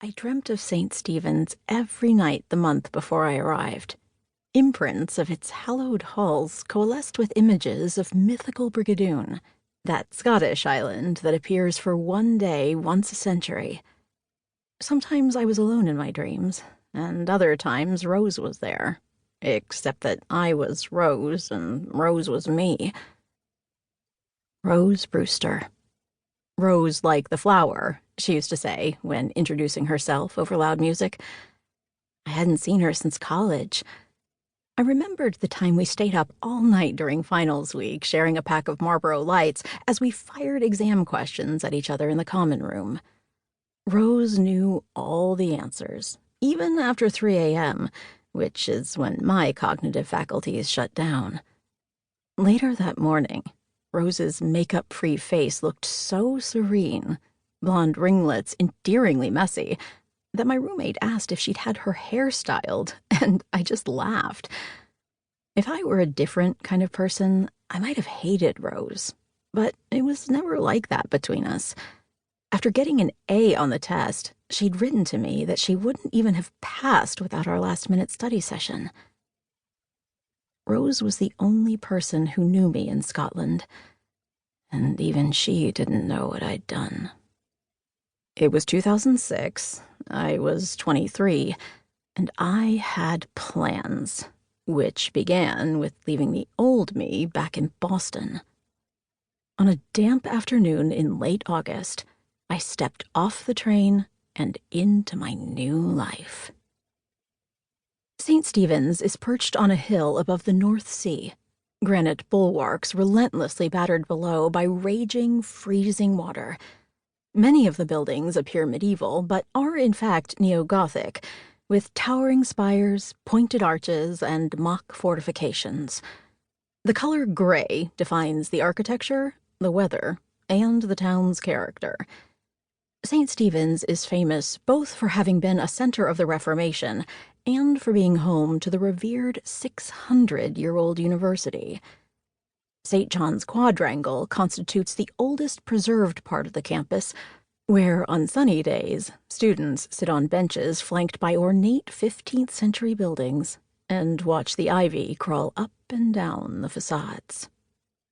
I dreamt of St. Stephen's every night the month before I arrived. Imprints of its hallowed halls coalesced with images of mythical Brigadoon, that Scottish island that appears for one day once a century. Sometimes I was alone in my dreams, and other times Rose was there, except that I was Rose and Rose was me. Rose Brewster. Rose like the flower, she used to say when introducing herself over loud music. I hadn't seen her since college. I remembered the time we stayed up all night during finals week, sharing a pack of Marlboro Lights as we fired exam questions at each other in the common room. Rose knew all the answers, even after 3 a.m., which is when my cognitive faculties shut down. Later that morning, Rose's makeup-free face looked so serene, blonde ringlets endearingly messy, that my roommate asked if she'd had her hair styled, and I just laughed. If I were a different kind of person, I might have hated Rose, but it was never like that between us. After getting an A on the test, she'd written to me that she wouldn't even have passed without our last-minute study session. Rose was the only person who knew me in Scotland, and even she didn't know what I'd done. It was 2006, I was 23, and I had plans, which began with leaving the old me back in Boston. On a damp afternoon in late August, I stepped off the train and into my new life. St. Stephen's is perched on a hill above the North Sea, granite bulwarks relentlessly battered below by raging, freezing water. Many of the buildings appear medieval, but are in fact neo-Gothic, with towering spires, pointed arches, and mock fortifications. The color gray defines the architecture, the weather, and the town's character. St. Stephen's is famous both for having been a center of the Reformation and for being home to the revered 600-year-old university. St. John's Quadrangle constitutes the oldest preserved part of the campus, where, on sunny days, students sit on benches flanked by ornate 15th-century buildings and watch the ivy crawl up and down the facades.